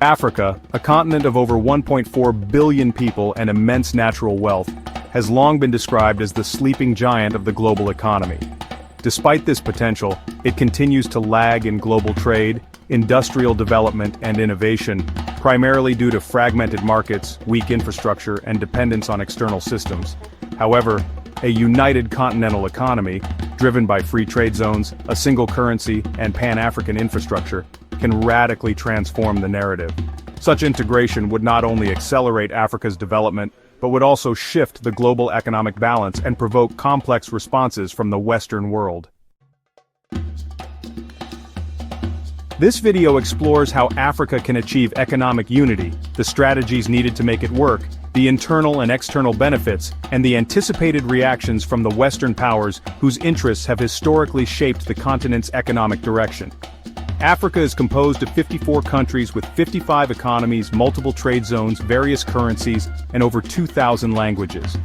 Africa, a continent of over 1.4 billion people and immense natural wealth, has long been described as the sleeping giant of the global economy. Despite this potential, it continues to lag in global trade, industrial development and innovation, primarily due to fragmented markets, weak infrastructure and dependence on external systems. However, a united continental economy, driven by free trade zones, a single currency, and Pan-African infrastructure, can radically transform the narrative. Such integration would not only accelerate Africa's development, but would also shift the global economic balance and provoke complex responses from the Western world. This video explores how Africa can achieve economic unity, the strategies needed to make it work, the internal and external benefits, and the anticipated reactions from the Western powers whose interests have historically shaped the continent's economic direction. Africa is composed of 54 countries with 55 economies, multiple trade zones, various currencies, and over 2,000 languages.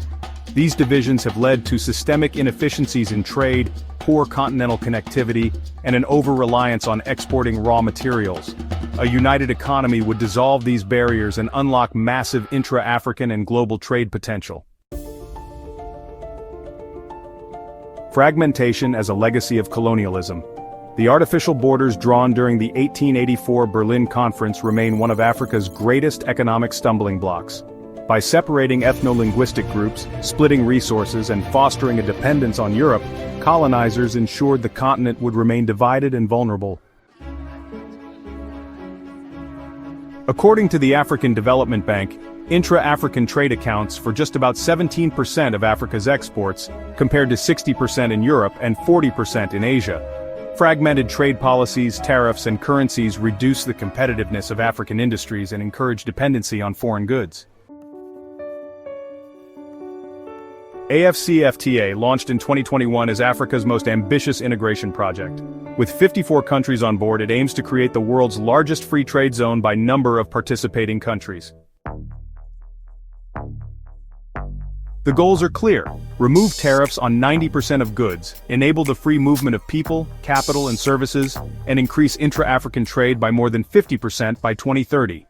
These divisions have led to systemic inefficiencies in trade, poor continental connectivity, and an over-reliance on exporting raw materials. A united economy would dissolve these barriers and unlock massive intra-African and global trade potential. Fragmentation as a legacy of colonialism. The artificial borders drawn during the 1884 Berlin Conference remain one of Africa's greatest economic stumbling blocks. By separating ethno-linguistic groups, splitting resources, and fostering a dependence on Europe, colonizers ensured the continent would remain divided and vulnerable. According to the African Development Bank, intra-African trade accounts for just about 17% of Africa's exports, compared to 60% in Europe and 40% in Asia. Fragmented trade policies, tariffs, and currencies reduce the competitiveness of African industries and encourage dependency on foreign goods. AFCFTA, launched in 2021, is Africa's most ambitious integration project. With 54 countries on board, it aims to create the world's largest free trade zone by number of participating countries. The goals are clear: remove tariffs on 90% of goods, enable the free movement of people, capital, and services, and increase intra-African trade by more than 50% by 2030.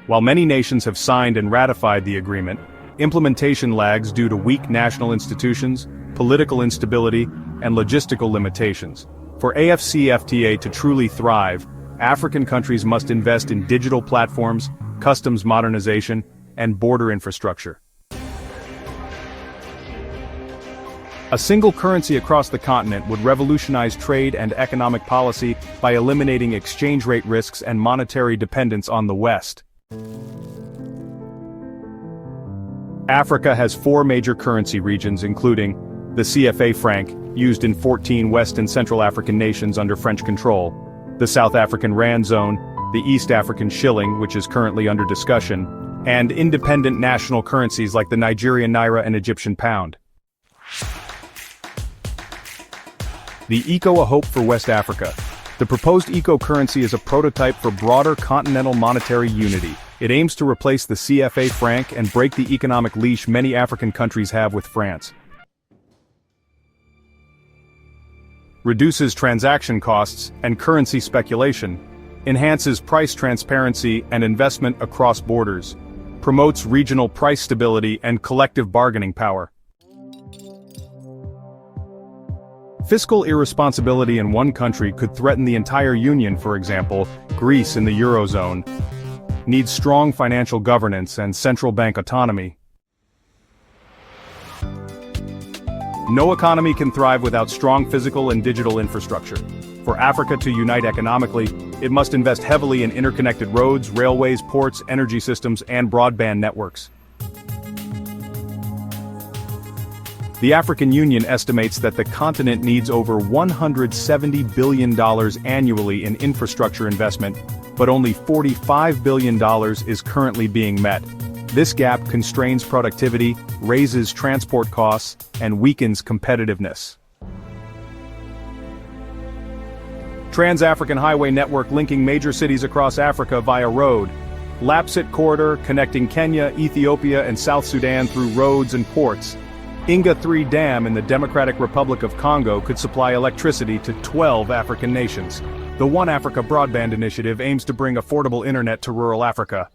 While many nations have signed and ratified the agreement, implementation lags due to weak national institutions, political instability, and logistical limitations. For AFCFTA to truly thrive, African countries must invest in digital platforms, customs modernization, and border infrastructure. A single currency across the continent would revolutionize trade and economic policy by eliminating exchange rate risks and monetary dependence on the West. Africa has 4 major currency regions, including the CFA franc, used in 14 West and Central African nations under French control, the South African rand zone, the East African shilling, which is currently under discussion, and independent national currencies like the Nigerian naira and Egyptian pound. The ECO, a hope for West Africa. The proposed ECO currency is a prototype for broader continental monetary unity. It aims to replace the CFA franc and break the economic leash many African countries have with France. Reduces transaction costs and currency speculation, enhances price transparency and investment across borders, promotes regional price stability and collective bargaining power. Fiscal irresponsibility in one country could threaten the entire union. For example, Greece in the Eurozone needs strong financial governance and central bank autonomy. No economy can thrive without strong physical and digital infrastructure. For Africa to unite economically, it must invest heavily in interconnected roads, railways, ports, energy systems, and broadband networks. The African Union estimates that the continent needs over $170 billion annually in infrastructure investment, but only $45 billion is currently being met. This gap constrains productivity, raises transport costs, and weakens competitiveness. Trans-African Highway Network linking major cities across Africa via road. Lapsit Corridor connecting Kenya, Ethiopia, and South Sudan through roads and ports. Inga 3 Dam in the Democratic Republic of Congo could supply electricity to 12 African nations. The One Africa Broadband Initiative aims to bring affordable internet to rural Africa.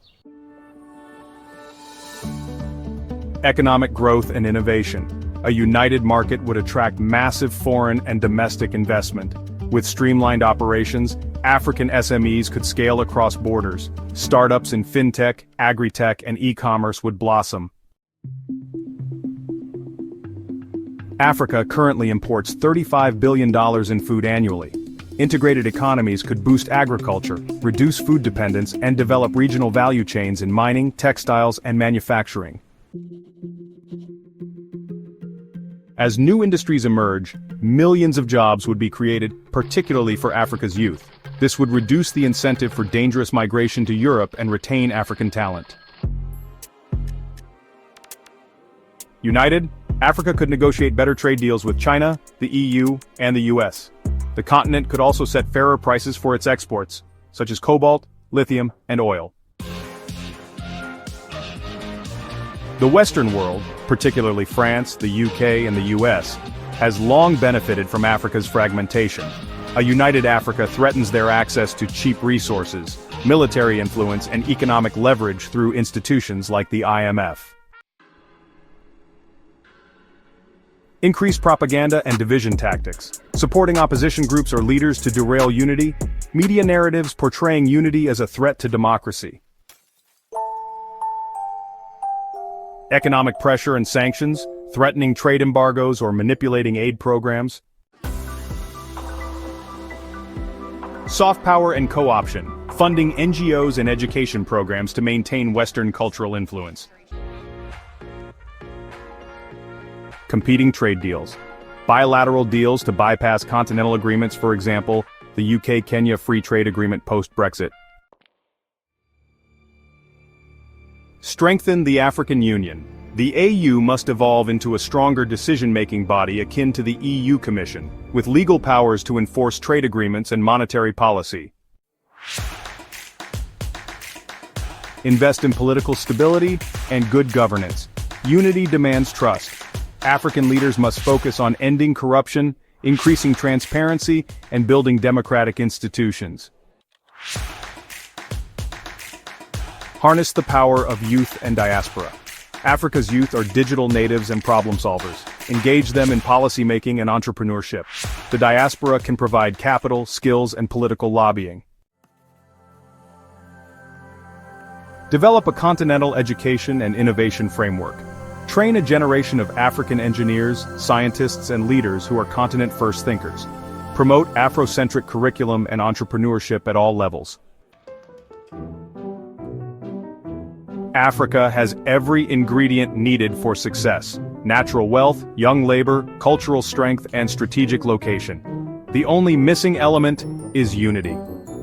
Economic growth and innovation. A united market would attract massive foreign and domestic investment. With streamlined operations, African SMEs could scale across borders. Startups in fintech, agri-tech, and e-commerce would blossom. Africa currently imports $35 billion in food annually. Integrated economies could boost agriculture, reduce food dependence, and develop regional value chains in mining, textiles, and manufacturing. As new industries emerge, millions of jobs would be created, particularly for Africa's youth. This would reduce the incentive for dangerous migration to Europe and retain African talent. United, Africa could negotiate better trade deals with China, the EU, and the US. The continent could also set fairer prices for its exports, such as cobalt, lithium, and oil. The Western world, particularly France, the UK, and the US, has long benefited from Africa's fragmentation. A united Africa threatens their access to cheap resources, military influence, and economic leverage through institutions like the IMF. Increased propaganda and division tactics, supporting opposition groups or leaders to derail unity, media narratives portraying unity as a threat to democracy. Economic pressure and sanctions, threatening trade embargoes or manipulating aid programs. Soft power and co-option, funding NGOs and education programs to maintain Western cultural influence. Competing trade deals. Bilateral deals to bypass continental agreements, for example, the UK-Kenya Free Trade Agreement post-Brexit. Strengthen the African Union. The AU must evolve into a stronger decision-making body akin to the EU Commission, with legal powers to enforce trade agreements and monetary policy. Invest in political stability and good governance. Unity demands trust. African leaders must focus on ending corruption, increasing transparency, and building democratic institutions. Harness the power of youth and diaspora. Africa's youth are digital natives and problem solvers. Engage them in policymaking and entrepreneurship. The diaspora can provide capital, skills, and political lobbying. Develop a continental education and innovation framework. Train a generation of African engineers, scientists, and leaders who are continent-first thinkers. Promote Afrocentric curriculum and entrepreneurship at all levels. Africa has every ingredient needed for success: natural wealth, young labor, cultural strength, and strategic location. The only missing element is unity.